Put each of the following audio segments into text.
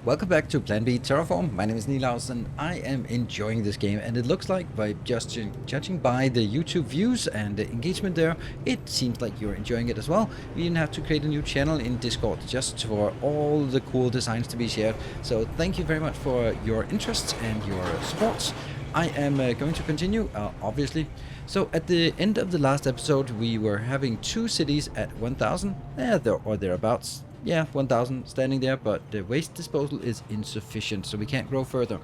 Welcome back to Plan B Terraform. My name is Nilaus and I am enjoying this game, and it looks like, by just judging by the YouTube views and the engagement there, it seems like you're enjoying it as well. We even have to create a new channel in Discord just for all the cool designs to be shared. So thank you very much for your interest and your support. I am going to continue, obviously. So at the end of the last episode, we were having 2 cities at 1,000, or thereabouts. Yeah, 1,000 standing there, but the waste disposal is insufficient, so we can't grow further.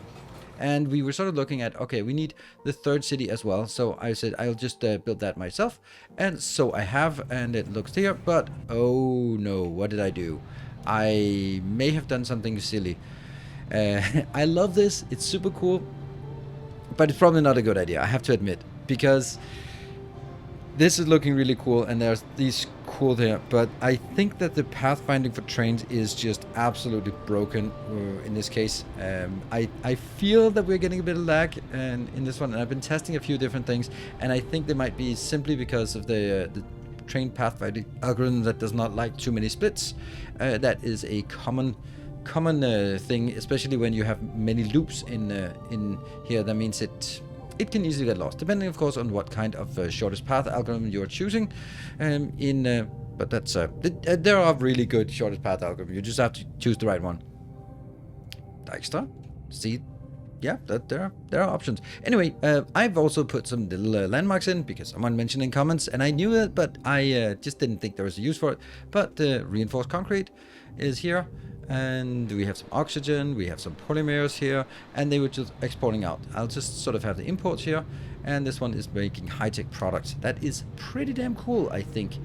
And we were sort of looking at, okay, we need the 3rd city as well. So I said, I'll just build that myself. And so I have, and it looks here, but oh no, what did I do? I may have done something silly. I love this, it's super cool, but it's probably not a good idea, I have to admit, because this is looking really cool, and there's these cool there, but I think that the pathfinding for trains is just absolutely broken in this case. I feel that we're getting a bit of lag in this one, and I've been testing a few different things, and I think they might be simply because of the train pathfinding algorithm that does not like too many splits. That is a common thing, especially when you have many loops in here. That means it can easily get lost, depending of course on what kind of shortest path algorithm you're choosing. But that's there are really good shortest path algorithms. You just have to choose the right one. Dijkstra, see, yeah, that there are options. Anyway, I've also put some little landmarks in because someone mentioned in comments, and I knew it, but I just didn't think there was a use for it. But reinforced concrete is here. And we have some oxygen, we have some polymers here, and they were just exporting out. I'll just sort of have the imports here, and this one is making high-tech products. That is pretty damn cool, I think.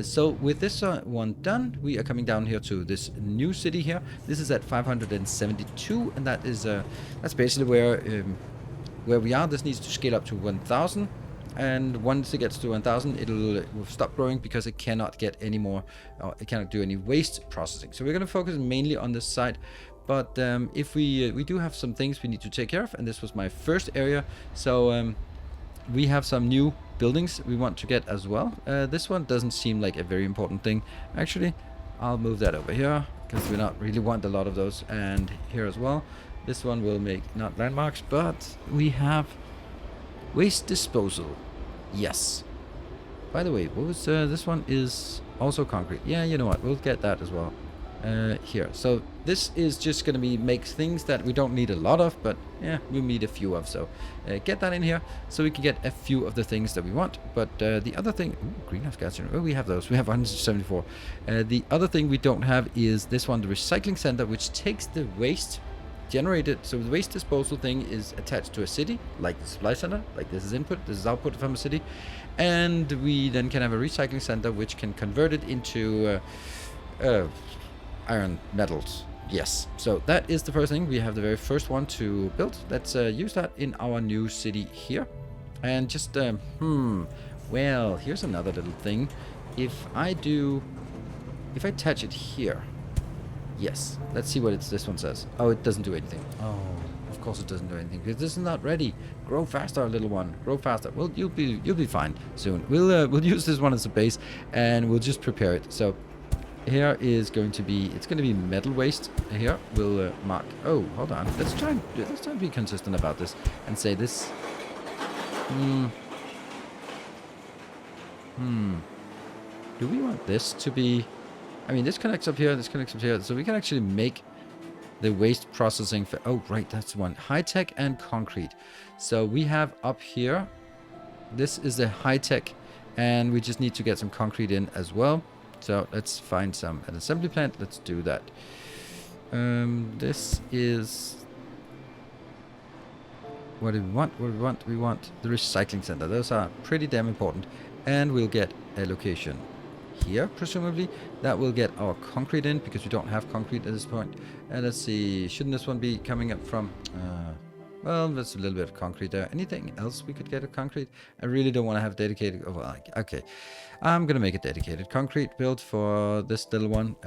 So with this one done, we are coming down here to this new city here. This is at 572, and that is that's basically where we are. This needs to scale up to 1,000. And once it gets to 1,000, it will stop growing because it cannot get any more, it cannot do any waste processing. So we're going to focus mainly on this side. But if we do have some things we need to take care of, and this was my first area. So we have some new buildings we want to get as well. This one doesn't seem like a very important thing. Actually, I'll move that over here because we not really want a lot of those. And here as well. This one will make not landmarks, but we have waste disposal. Yes. By the way, what was this one is also concrete. Yeah, you know what? We'll get that as well. Here. So this is just going to be make things that we don't need a lot of, but yeah, we need a few of. So get that in here so we can get a few of the things that we want. But the other thing, ooh, greenhouse gas. Oh, we have those. We have 174. The other thing we don't have is this one, the recycling center, which takes the waste generated. So the waste disposal thing is attached to a city, like the supply center, like this is input, this is output from a city, and we then can have a recycling center which can convert it into iron metals. Yes, so that is the first thing. We have the very first one to build. Let's use that in our new city here. And just well, here's another little thing. If I attach it here. Yes, let's see what this one says. Oh, it doesn't do anything. Oh, of course it doesn't do anything because this is not ready. Grow faster, little one. Grow faster. Well, you'll be fine soon. We'll use this one as a base, and we'll just prepare it. So here is going to be metal waste. Here we'll mark. Oh, hold on. Let's try and be consistent about this and say this. Do we want this to be? I mean, this connects up here, this connects up here, so we can actually make the waste processing for, oh, right, that's one. High-tech and concrete. So we have up here, this is the high-tech, and we just need to get some concrete in as well. So let's find an assembly plant. Let's do that. This is, what do we want? We want the recycling center. Those are pretty damn important. And we'll get a location here, presumably. That will get our concrete in because we don't have concrete at this point. And let's see, shouldn't this one be coming up from well, there's a little bit of concrete there. Anything else we could get of concrete? I really don't want to have dedicated. Oh, well, okay, I'm gonna make a dedicated concrete build for this little one.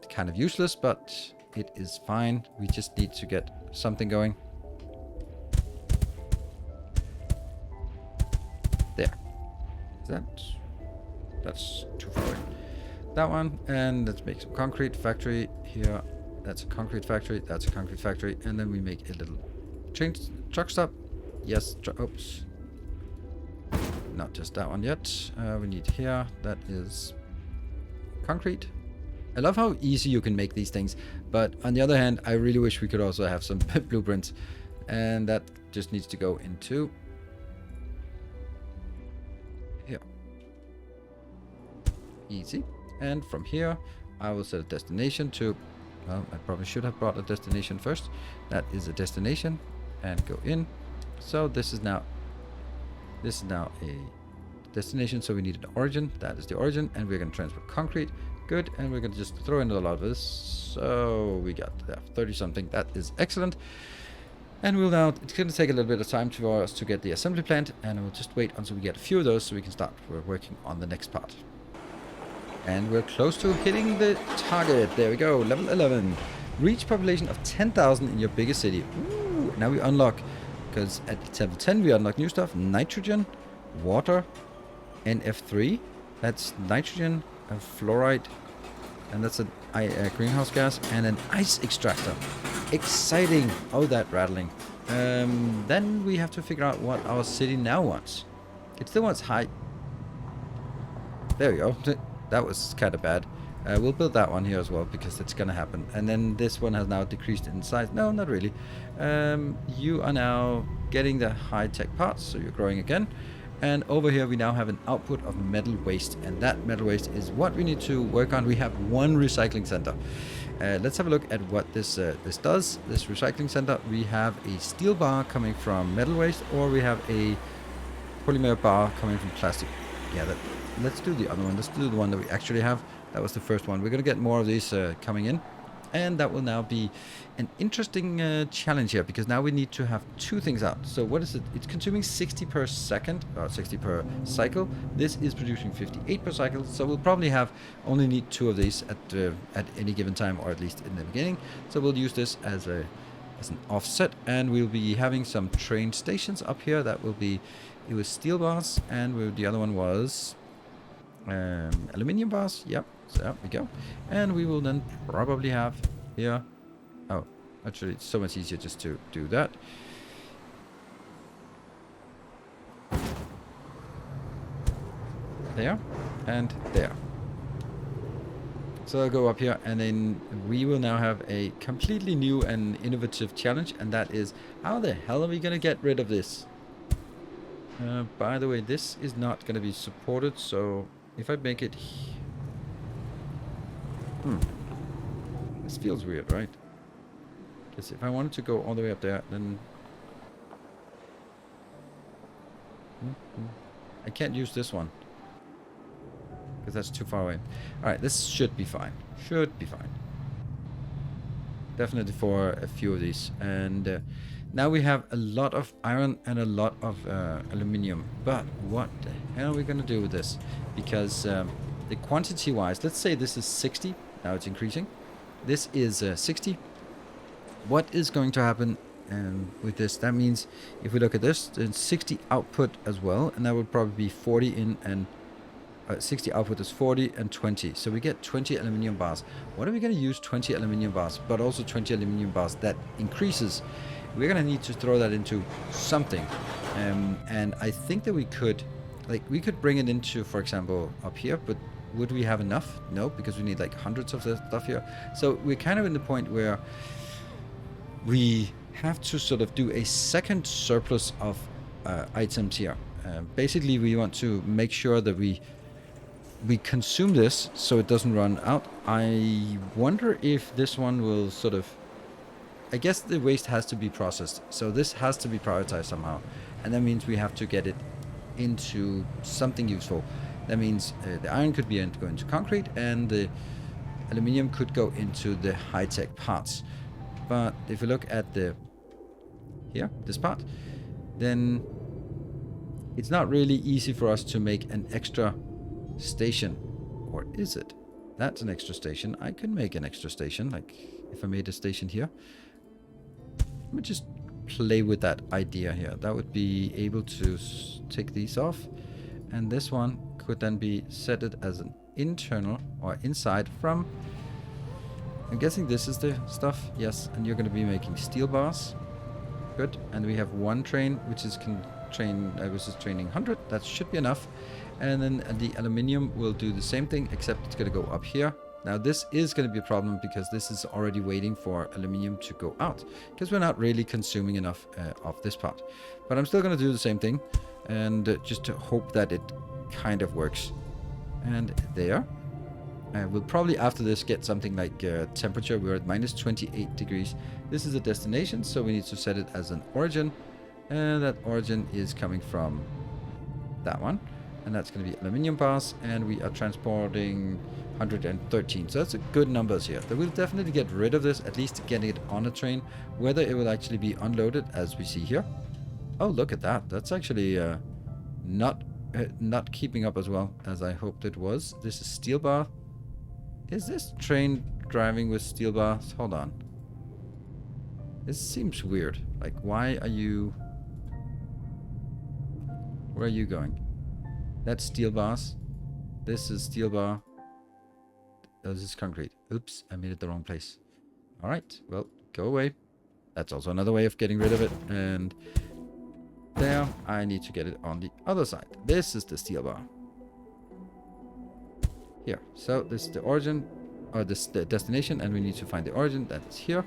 Kind of useless, but it is fine. We just need to get something going. There. That's too far away. That one, and let's make some concrete factory here. That's a concrete factory. That's a concrete factory. And then we make a little train truck stop. Yes. Oops. Not just that one yet. We need here. That is concrete. I love how easy you can make these things. But on the other hand, I really wish we could also have some blueprints. And that just needs to go into here. Easy. And from here, I will set a destination to, well, I probably should have brought a destination first. That is a destination, and go in. So this is now a destination. So we need an origin. That is the origin, and we're going to transfer concrete. Good. And we're going to just throw in a lot of this. So we got 30 something. That is excellent. And we'll now, it's going to take a little bit of time for us to get the assembly plant, and we'll just wait until we get a few of those so we can start working on the next part. And we're close to hitting the target. There we go, level 11. Reach population of 10,000 in your biggest city. Ooh, now we unlock, because at level 10 we unlock new stuff. Nitrogen, water, NF3. That's nitrogen, and fluoride, and that's a greenhouse gas, and an ice extractor. Exciting. Oh, that rattling. Then we have to figure out what our city now wants. It still wants high. There we go. That was kind of bad. We'll build that one here as well, because it's going to happen. And then this one has now decreased in size. No, not really. You are now getting the high-tech parts, so you're growing again. And over here we now have an output of metal waste, and that metal waste is what we need to work on. We have one recycling center. Let's have a look at what this does. This recycling center, we have a steel bar coming from metal waste, or we have a polymer bar coming from plastic. Yeah, let's do the other one. Let's do the one that we actually have. That was the first one. We're going to get more of these coming in. And that will now be an interesting challenge here, because now we need to have two things out. So what is it? It's consuming 60 per second, or 60 per cycle. This is producing 58 per cycle. So we'll probably only need two of these at any given time, or at least in the beginning. So we'll use this as an offset, and we'll be having some train stations up here. That will be, it was steel bars, and the other one was aluminium bars. Yep. So there we go. And we will then probably have here, oh, actually it's so much easier just to do that. There and there. So I'll go up here, and then we will now have a completely new and innovative challenge, and that is, how the hell are we going to get rid of this? By the way, this is not going to be supported, so if I make it this feels weird, right? Because if I wanted to go all the way up there, then I can't use this one, because that's too far away. Alright, this should be fine. Should be fine. Definitely for a few of these. And now we have a lot of iron and a lot of aluminium. But what the hell are we going to do with this? Because the quantity-wise, let's say this is 60. Now it's increasing. This is 60. What is going to happen with this? That means if we look at this, then 60 output as well, and that would probably be 40 in, and 60 output is 40 and 20. So we get 20 aluminium bars. What are we going to use 20 aluminium bars, but also 20 aluminium bars? That increases. We're going to need to throw that into something. And I think that we could bring it into, for example, up here, but would we have enough? No, because we need like hundreds of that stuff here. So we're kind of in the point where we have to sort of do a second surplus of items here. Basically, we want to make sure that we consume this so it doesn't run out. I wonder if this one will sort of, I guess the waste has to be processed. So this has to be prioritized somehow. And that means we have to get it into something useful. That means the iron could go into concrete, and the aluminium could go into the high-tech parts. But if you look at this part, then it's not really easy for us to make an extra station. Or is it? That's an extra station. I can make an extra station, like if I made a station here. Let me just play with that idea here. That would be able to take these off, and this one could then be set it as an internal or inside from I'm guessing this is the stuff. Yes, and you're going to be making steel bars. Good. And we have one train, which is training 100. That should be enough. And then the aluminium will do the same thing, except it's going to go up here. Now this is going to be a problem because this is already waiting for aluminium to go out, because we're not really consuming enough of this part. But I'm still going to do the same thing, and just to hope that it kind of works. And there. We'll probably after this get something like temperature. We're at minus 28 degrees. This is a destination, so we need to set it as an origin. And that origin is coming from that one. And that's going to be aluminium bars. And we are transporting 113. So that's a good numbers here. We'll definitely get rid of this, at least getting it on a train. Whether it will actually be unloaded, as we see here. Oh, look at that. That's actually not keeping up as well as I hoped it was. This is steel bar. Is this train driving with steel bars? Hold on. This seems weird. Like, why are you... Where are you going? That's steel bars. This is steel bar. Oh, this is concrete. Oops, I made it the wrong place. Alright, well, go away. That's also another way of getting rid of it. And there, I need to get it on the other side. This is the steel bar. Here. So this is the origin, or this is the destination, and we need to find the origin. That's here.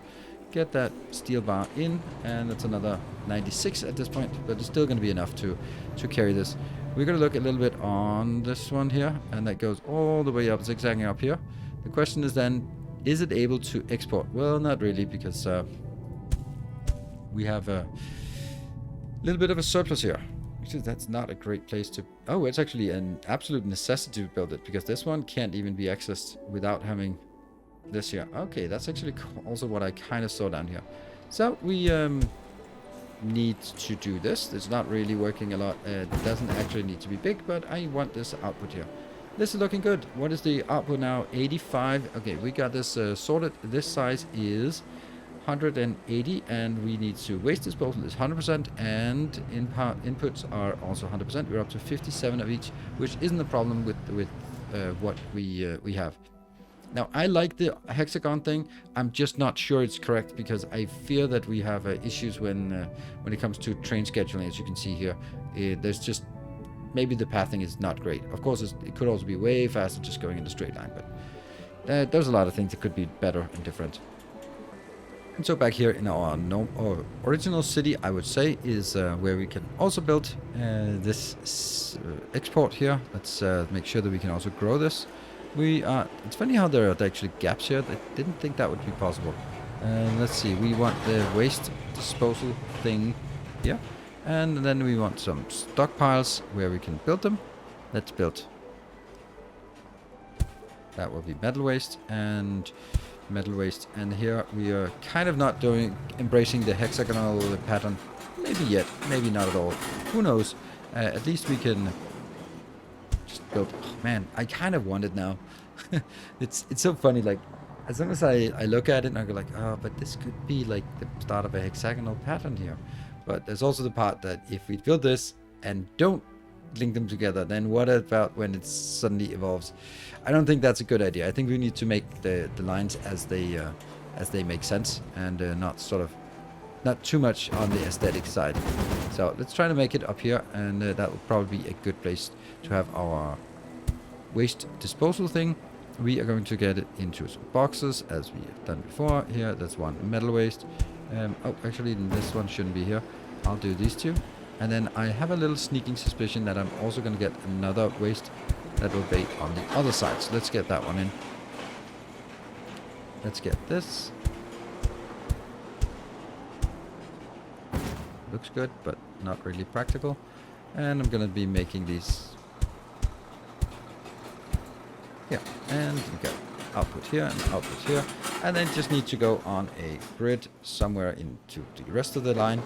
Get that steel bar in, and that's another 96 at this point, but it's still going to be enough to carry this. We're going to look a little bit on this one here, and that goes all the way up, zigzagging up here. The question is then, is it able to export? Well, not really, because we have a little bit of a surplus here. Actually, that's not a great place to... Oh, it's actually an absolute necessity to build it, because this one can't even be accessed without having this here. Okay, that's actually also what I kind of saw down here. So we need to do this. It's not really working a lot. It doesn't actually need to be big, but I want this output here. This is looking good. What is the output now? 85. Okay, we got this sorted. This size is 180, and we need to waste disposal is 100%, and inputs are also 100%. We're up to 57 of each, which isn't a problem with what we have. Now, I like the hexagon thing. I'm just not sure it's correct, because I fear that we have issues when it comes to train scheduling. As you can see here, there's just maybe the pathing is not great. Of course, it could also be way faster just going in a straight line, but there's a lot of things that could be better and different. And so back here in our original city, I would say, is where we can also build this export here. Let's make sure that we can also grow this. It's funny how there are actually gaps here. I didn't think that would be possible. Let's see, we want the waste disposal thing here. And then we want some stockpiles where we can build them. Let's build. That will be metal waste and metal waste. And here we are kind of not embracing the hexagonal pattern. Maybe yet, maybe not at all. Who knows? At least we can just build. Oh, man, I kind of want it now. It's so funny. Like, as soon as I look at it, and I go like, oh, but this could be like the start of a hexagonal pattern here. But there's also the part that if we build this and don't link them together, then what about when it suddenly evolves? I don't think that's a good idea. I think we need to make the lines as they make sense, and not too much on the aesthetic side. So let's try to make it up here, and that will probably be a good place to have our waste disposal thing. We are going to get it into some boxes, as we have done before. Here, that's one metal waste. Oh, actually, this one shouldn't be here. I'll do these two. And then I have a little sneaking suspicion that I'm also going to get another waste that will be on the other side. So let's get that one in. Let's get this. Looks good, but not really practical. And I'm going to be making these. Yeah, and we got output here and output here, and then just need to go on a grid somewhere into the rest of the line,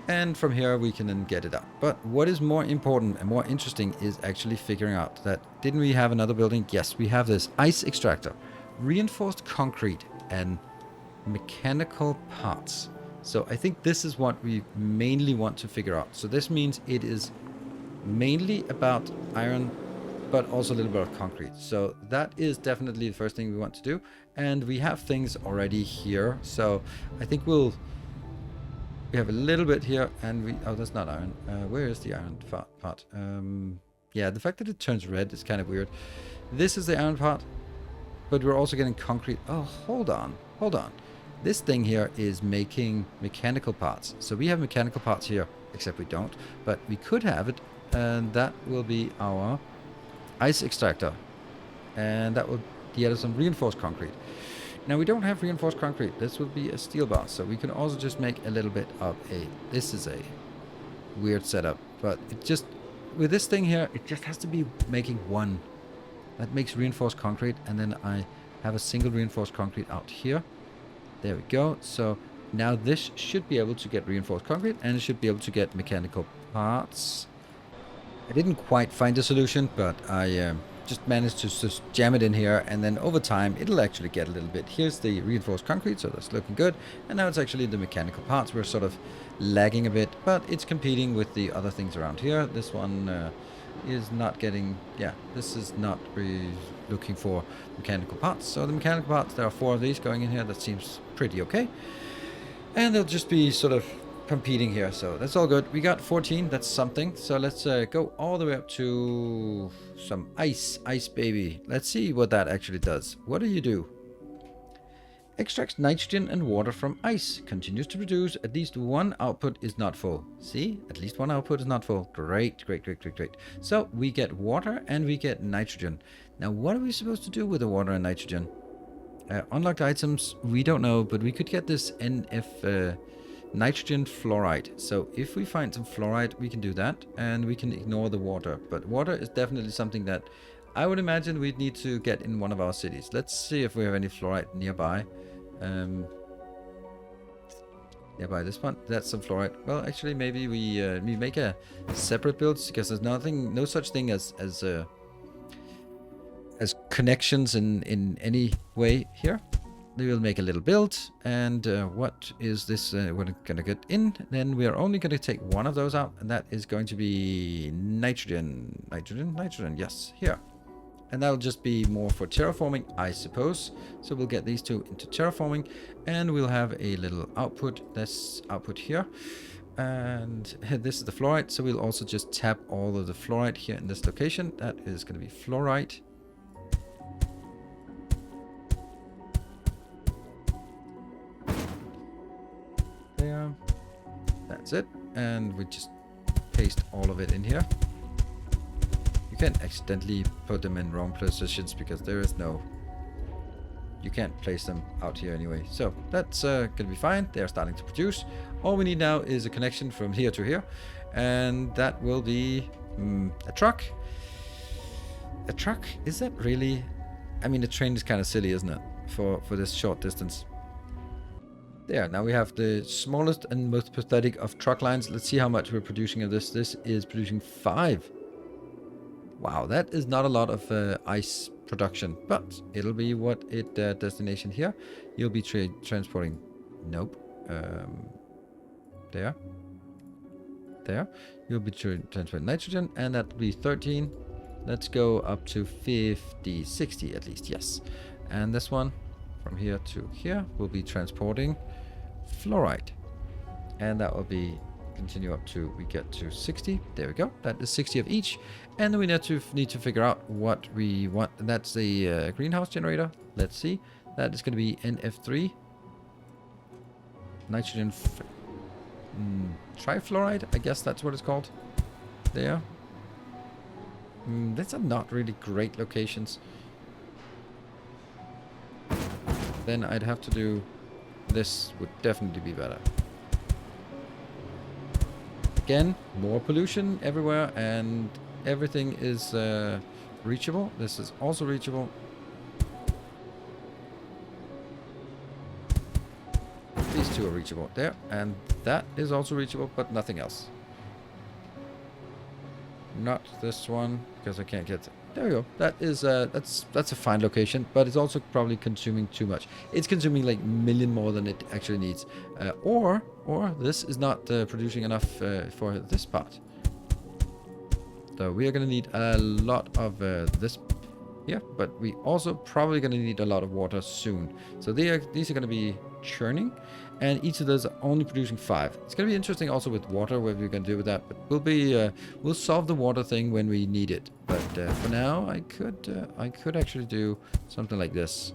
and from here we can then get it up. But what is more important and more interesting is actually figuring out that, didn't we have another building? Yes, we have this ice extractor, reinforced concrete, and mechanical parts. So I think this is what we mainly want to figure out. So this means it is mainly about iron, but also a little bit of concrete. So that is definitely the first thing we want to do. and we have things already here. So I think we have a little bit here, and oh, that's not iron. Where is the iron part? Yeah, the fact that it turns red is kind of weird. This is the iron part, but we're also getting concrete. Oh, hold on. This thing here is making mechanical parts. So we have mechanical parts here, except we don't, but we could have it, and that will be our ice extractor, and that will get some reinforced concrete. Now we don't have reinforced concrete. This will be a steel bar, so we can also just make a little bit of this is a weird setup, but it just, with this thing here, it just has to be making one. That makes reinforced concrete, and then I have a single reinforced concrete out here. There we go. So now this should be able to get reinforced concrete, and it should be able to get mechanical parts. I didn't quite find a solution, but I just managed to just jam it in here, and then over time it'll actually get a little bit. Here's the reinforced concrete, so that's looking good, and now it's actually the mechanical parts. We're sort of lagging a bit, but it's competing with the other things around here. This one is not getting, yeah, this is not really looking for mechanical parts. So the mechanical parts, there are 4 of these going in here. That seems pretty okay, and they'll just be sort of competing here, so that's all good. We got 14, that's something. So let's go all the way up to some ice baby. Let's see what that actually does. What do you do? Extracts nitrogen and water from ice. Continues to produce. At least one output is not full. See? At least one output is not full. Great. So we get water and we get nitrogen. Now what are we supposed to do with the water and nitrogen? Unlocked items, we don't know, but we could get this NF nitrogen fluoride. So if we find some fluoride, we can do that, and we can ignore the water. But water is definitely something that I would imagine we'd need to get in one of our cities. Let's see if we have any fluoride nearby. Nearby this one, that's some fluoride. Well, actually, maybe we make a separate build, because there's no such thing as connections in any way here. We will make a little build, and what is this? We're gonna get in. Then we are only gonna take one of those out, and that is going to be nitrogen. Yes, here. And that'll just be more for terraforming, I suppose. So we'll get these 2 into terraforming, and we'll have a little output. This output here, and this is the fluoride. So we'll also just tap all of the fluoride here in this location. That is going to be fluoride. There. That's it. And we just paste all of it in here. You can't accidentally put them in wrong positions, because there is no... You can't place them out here anyway. So that's going to be fine. They're starting to produce. All we need now is a connection from here to here. And that will be a truck. A truck? Is that really... I mean, the train is kind of silly, isn't it? For this short distance. There, now we have the smallest and most pathetic of truck lines. Let's see how much we're producing of this. This is producing 5. Wow, that is not a lot of ice production, but it'll be what it destination here. You'll be transporting. Nope. There. You'll be transporting nitrogen, and that'll be 13. Let's go up to 50, 60 at least. Yes, and this one from here to here will be transporting fluoride, and that will be continue up to, we get to 60. There we go. That is 60 of each. And then we need to figure out what we want. And that's the greenhouse generator. Let's see. That is going to be NF3. Nitrogen trifluoride. I guess that's what it's called. There. These are not really great locations. Then I'd have to do... This would definitely be better. Again, more pollution everywhere, and everything is reachable. This is also reachable. These 2 are reachable there, and that is also reachable, but nothing else. Not this one, because I can't get... There we go. That is that's a fine location, but it's also probably consuming too much. It's consuming like a million more than it actually needs, or this is not producing enough for this part. So we are going to need a lot of this here, but we also probably going to need a lot of water soon. So these are going to be churning, and each of those are only producing 5. It's going to be interesting also with water, what we're going to do with that, but we'll solve the water thing when we need it. But for now, I could actually do something like this.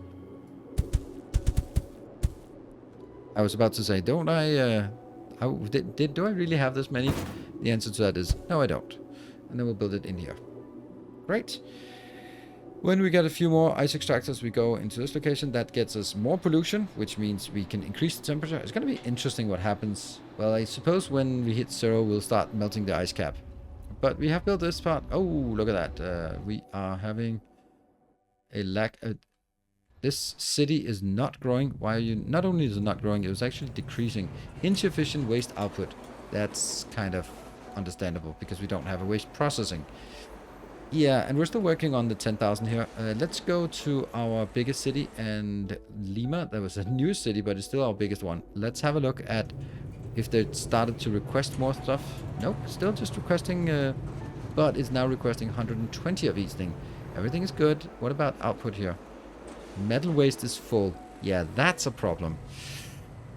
I was about to say, don't I? Do I really have this many? The answer to that is no, I don't. And then we'll build it in here. Great. When we get a few more ice extractors, we go into this location. That gets us more pollution, which means we can increase the temperature. It's going to be interesting what happens. Well, I suppose when we hit 0, we'll start melting the ice cap. But we have built this part. Oh, look at that. We are having a lack of... This city is not growing. Why are you... Not only is it not growing, it was actually decreasing. Insufficient waste output. That's kind of understandable because we don't have a waste processing. Yeah, and we're still working on the 10,000 here. Let's go to our biggest city, and Lima. That was a new city, but it's still our biggest one. Let's have a look at if they started to request more stuff. Nope, still just requesting, but it's now requesting 120 of each thing. Everything is good. What about output here? Metal waste is full. Yeah, that's a problem.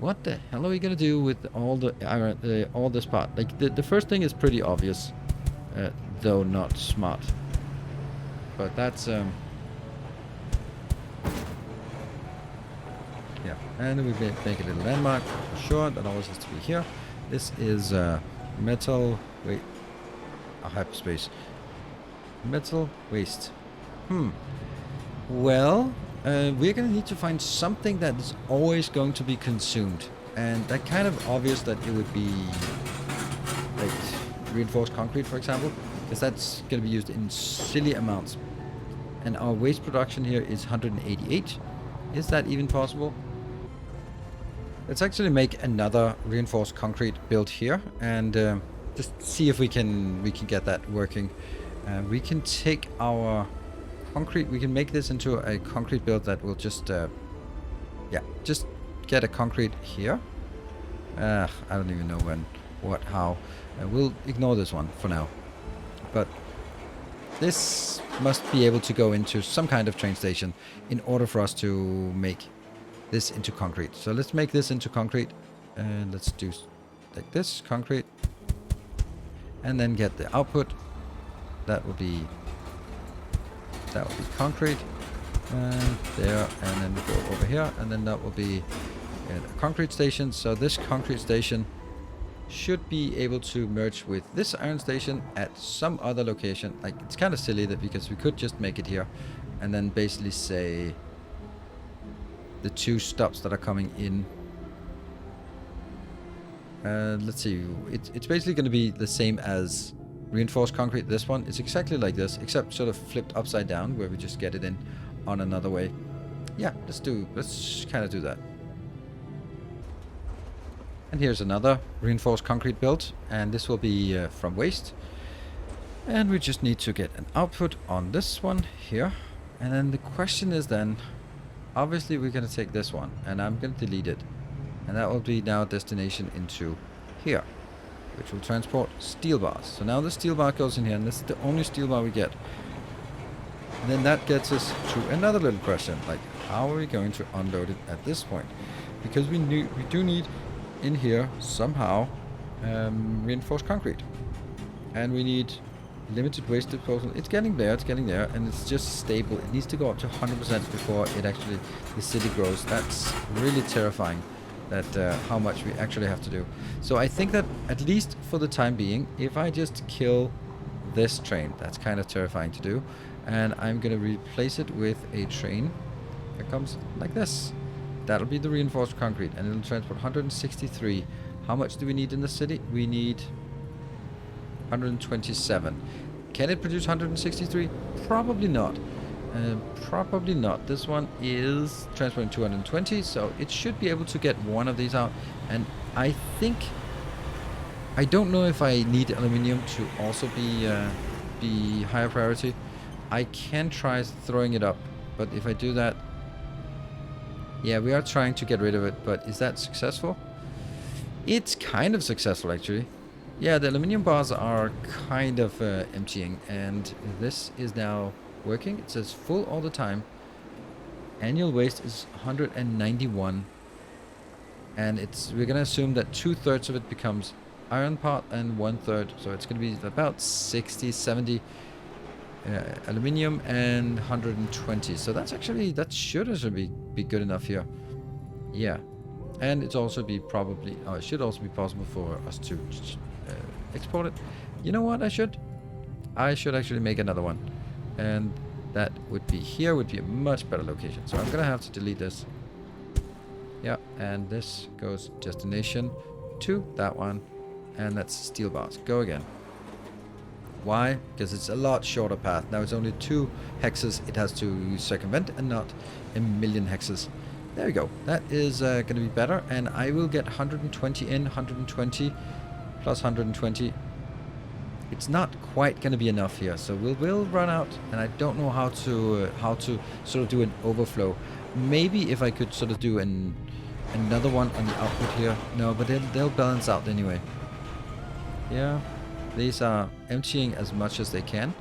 What the hell are we gonna do with all the iron, all this part? Like the first thing is pretty obvious, though not smart. But that's yeah, and we make a little landmark for sure. That always has to be here. This is metal. Wait, a hyperspace. Metal waste. Well, we're gonna need to find something that is always going to be consumed, and that kind of obvious that it would be like reinforced concrete, for example, because that's going to be used in silly amounts. And our waste production here is 188. Is that even possible? Let's actually make another reinforced concrete build here, and just see if we can get that working. We can take our concrete. We can make this into a concrete build that will just yeah, just get a concrete here. I don't even know when, what, how. We'll ignore this one for now. But this must be able to go into some kind of train station in order for us to make this into concrete. So let's make this into concrete, and let's do like this, concrete, and then get the output. That will be concrete, and there, and then we go over here, and then that will be a concrete station. So this concrete station should be able to merge with this iron station at some other location. Like, it's kind of silly that, because we could just make it here and then basically say the 2 stops that are coming in. Let's see, it's basically going to be the same as reinforced concrete. This one, it's exactly like this, except sort of flipped upside down, where we just get it in on another way. Yeah, let's kind of do that. And here's another reinforced concrete build, and this will be from waste. And we just need to get an output on this one here. And then the question is then, obviously we're going to take this one, and I'm going to delete it. And that will be now destination into here, which will transport steel bars. So now the steel bar goes in here, and this is the only steel bar we get. And then that gets us to another little question, like, how are we going to unload it at this point? Because we do need in here somehow reinforced concrete, and we need limited waste disposal. It's getting there, and it's just stable. It needs to go up to 100% before it actually, the city grows. That's really terrifying, that how much we actually have to do. So I think that, at least for the time being, if I just kill this train, that's kind of terrifying to do, and I'm gonna replace it with a train that comes like this. That'll be the reinforced concrete, and it'll transport 163. How much do we need in the city? We need 127. Can it produce 163? Probably not. Probably not. This one is transporting 220, so it should be able to get one of these out. And I think, I don't know if I need aluminium to also be higher priority. I can try throwing it up, but if I do that, yeah, we are trying to get rid of it, but is that successful? It's kind of successful, actually. Yeah, the aluminium bars are kind of emptying, and this is now working. It says full all the time. Annual waste is 191. And we're going to assume that 2/3 of it becomes iron part and 1/3. So it's going to be about 60, 70 aluminium and 120. So that should also be good enough here. Yeah. And it should also be possible for us to export it. You know what I should actually make another one. And that would be a much better location. So I'm going to have to delete this. Yeah, and this goes destination to that one. And that's steel bars. Go again. Why? Because it's a lot shorter path. Now it's only 2 hexes it has to circumvent and not a million hexes. There we go. That is going to be better. And I will get 120 in, 120 plus 120. It's not quite going to be enough here. So we'll run out. And I don't know how to sort of do an overflow. Maybe if I could sort of do another one on the output here. No, but they'll balance out anyway. Yeah. These are emptying as much as they can.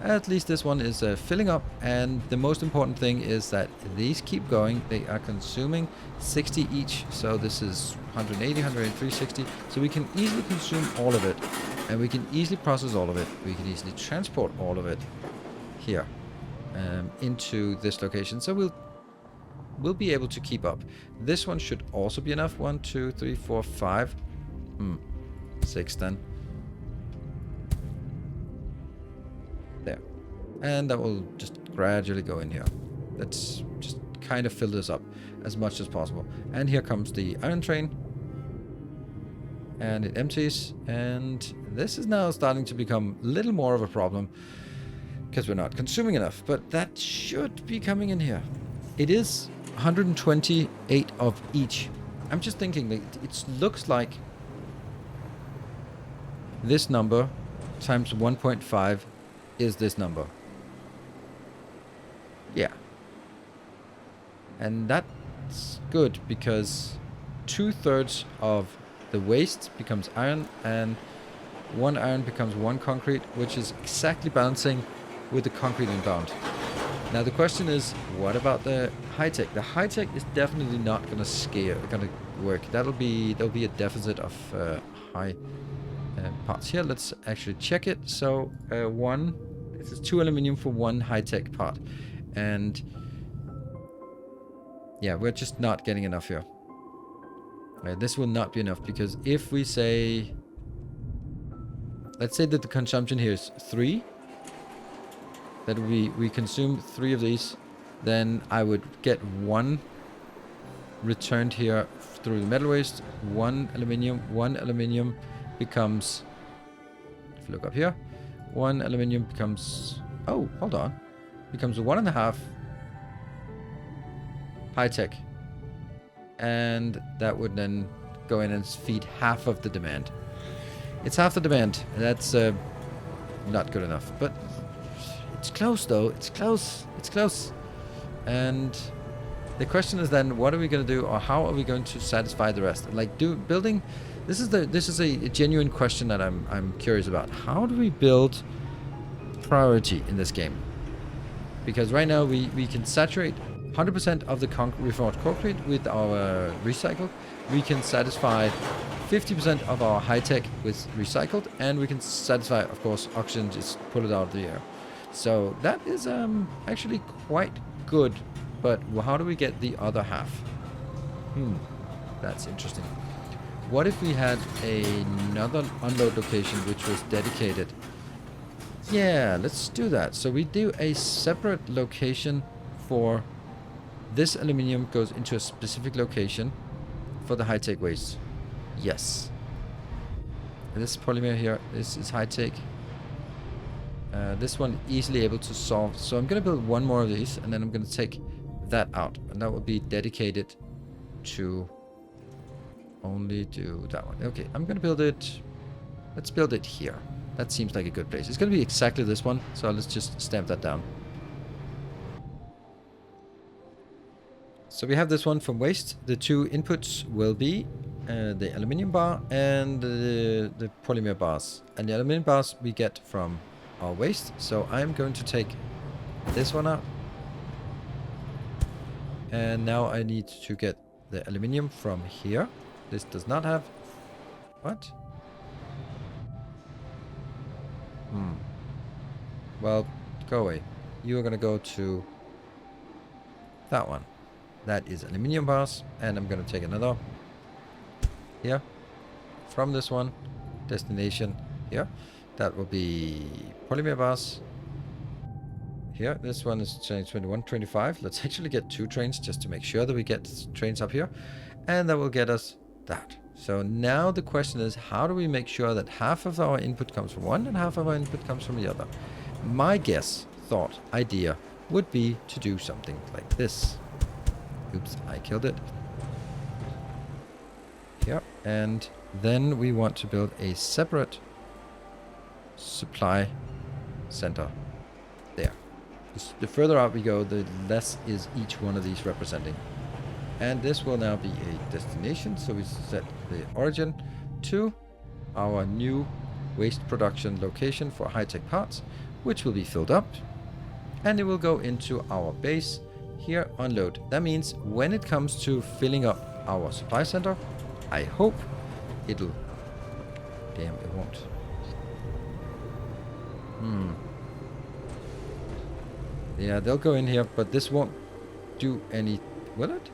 At least this one is filling up, and the most important thing is that these keep going. They are consuming 60 each, so this is 180, 180, 360. So we can easily consume all of it, and we can easily process all of it. We can easily transport all of it here into this location. So we'll be able to keep up. This one should also be enough. 1, 2, 3, 4, 5. 6 then. There. And that will just gradually go in here. Let's just kind of fill this up as much as possible. And here comes the iron train. And it empties. And this is now starting to become a little more of a problem, because we're not consuming enough. But that should be coming in here. It is 128 of each. I'm just thinking that it looks like this number times 1.5 is this number. Yeah. And that's good, because 2/3 of the waste becomes iron, and 1 iron becomes 1 concrete, which is exactly balancing with the concrete inbound. Now the question is, what about the high tech? The high tech is definitely not going to work. There'll be a deficit of high parts here. Let's actually check it. So this is 2 aluminium for 1 high tech part, and yeah, we're just not getting enough here. This will not be enough, because if we say, let's say that the consumption here is 3. That we consume 3 of these, then I would get 1 returned here through the metal waste. 1 aluminium becomes, if you look up here, 1 aluminium becomes, oh, hold on, becomes 1.5 high tech, and that would then go in and feed half of the demand. It's half the demand. That's not good enough, but it's close though. It's close. And the question is then, what are we going to do, or how are we going to satisfy the rest? Like building. This is a genuine question that I'm curious about. How do we build priority in this game? Because right now we can saturate 100% of the reforged concrete with our recycled. We can satisfy 50% of our high tech with recycled, and we can satisfy, of course, oxygen, just pull it out of the air. So that is actually quite good, but how do we get the other half? That's interesting. What if we had another unload location which was dedicated? Yeah, let's do that. So we do a separate location for this aluminium, goes into a specific location for the high-tech waste. Yes. And this polymer here, this is high-tech. This one easily able to solve. So I'm going to build 1 more of these, and then I'm going to take that out. And that will be dedicated to only do that one. Okay, I'm going to build it. Let's build it here. That seems like a good place. It's going to be exactly this one. So let's just stamp that down. So we have this one from waste. The 2 inputs will be the aluminium bar and the polymer bars. And the aluminium bars we get from our waste. So I'm going to take this one out. And now I need to get the aluminium from here. This does not have... What? Well, go away. You are going to go to that one. That is aluminium bars. And I'm going to take another here from this one. Destination here. That will be polymer bars. Here, this one is train 2125. Let's actually get 2 trains just to make sure that we get trains up here. And that will get us that. So now the question is, how do we make sure that half of our input comes from one and half of our input comes from the other? My guess, thought, idea would be to do something like this. Oops, I killed it. Here. And then we want to build a separate supply center there. The further out we go, the less is each one of these representing. And this will now be a destination. So we set the origin to our new waste production location for high-tech parts, which will be filled up. And it will go into our base here, unload. That means when it comes to filling up our supply center, I hope it'll... Damn, it won't. Yeah, they'll go in here, but this won't do any... Will it?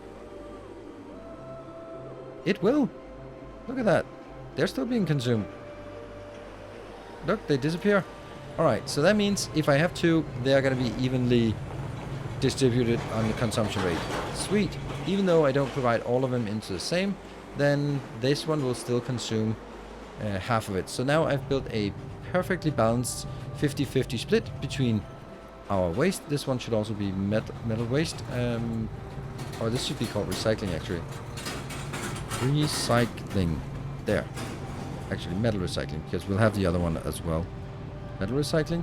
It will. Look at that. They're still being consumed. Look, they disappear. Alright, so that means if I have 2, they're going to be evenly distributed on the consumption rate. Sweet. Even though I don't provide all of them into the same, then this one will still consume half of it. So now I've built a perfectly balanced 50-50 split between our waste. This one should also be metal waste. Or this should be called recycling, actually. Recycling. There. Actually, metal recycling, because we'll have the other one as well. Metal recycling.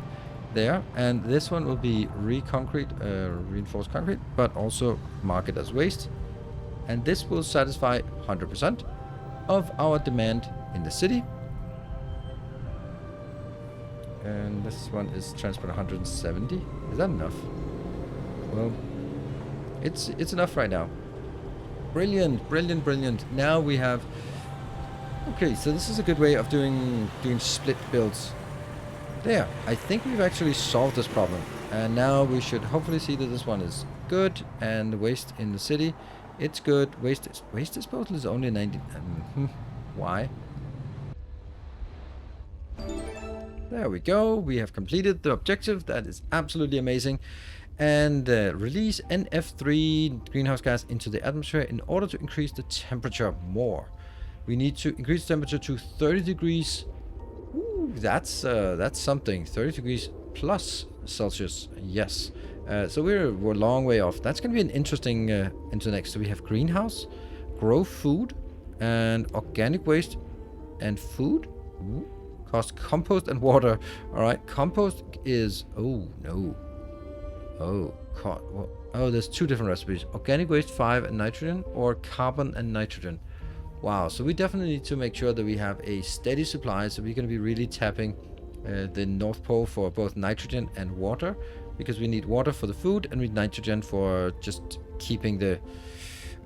There. And this one will be reinforced concrete, but also mark it as waste. And this will satisfy 100% of our demand in the city. And this one is transport 170. Is that enough? Well, it's enough right now. Brilliant, brilliant, brilliant. Now we have... Okay, so this is a good way of doing split builds. There. I think we've actually solved this problem. And now we should hopefully see that this one is good. And the waste in the city, it's good. Waste disposal is only 90... why? There we go. We have completed the objective. That is absolutely amazing. And release NF3 greenhouse gas into the atmosphere in order to increase the temperature more. We need to increase the temperature to 30 degrees. Ooh, that's something. 30 degrees plus Celsius. Yes. So we're a long way off. That's going to be an interesting into next. So we have greenhouse, grow food, and organic waste and food. Ooh. Cost compost and water. All right, compost is... Oh, no. Oh, there's 2 different recipes. Organic waste 5 and nitrogen, or carbon and nitrogen. Wow, so we definitely need to make sure that we have a steady supply. So we're going to be really tapping the North Pole for both nitrogen and water, because we need water for the food and we need nitrogen for just keeping the...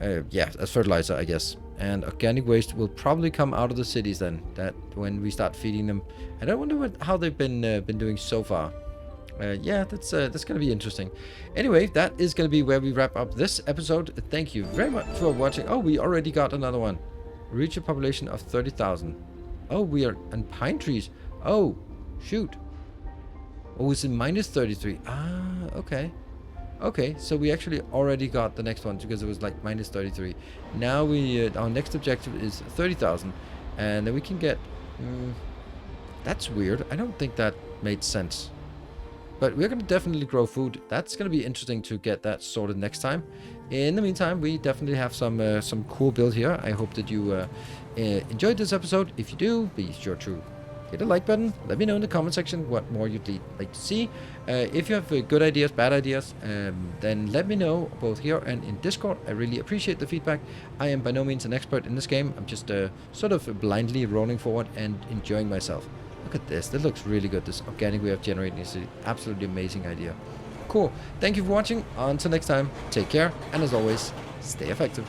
as fertilizer, I guess. And organic waste will probably come out of the cities then. That when we start feeding them. And I wonder how they've been doing so far. Yeah, that's going to be interesting. Anyway, that is going to be where we wrap up this episode. Thank you very much for watching. Oh, we already got another one. Reach a population of 30,000. Oh, we are on pine trees. Oh, shoot. Oh, it's in minus 33. Ah, okay. Okay, so we actually already got the next one because it was like minus 33. Now our next objective is 30,000, and then we can get... that's weird. I don't think that made sense. But we're going to definitely grow food. That's going to be interesting to get that sorted next time. In the meantime, we definitely have some cool build here. I hope that you enjoyed this episode. If you do, be sure to hit a like button. Let me know in the comment section what more you'd like to see. If you have good ideas, bad ideas, then let me know both here and in Discord. I really appreciate the feedback. I am by no means an expert in this game. I'm just sort of blindly rolling forward and enjoying myself. Look at this. That looks really good. This organic way of generating is an absolutely amazing idea. Cool. Thank you for watching. Until next time, take care. And as always, stay effective.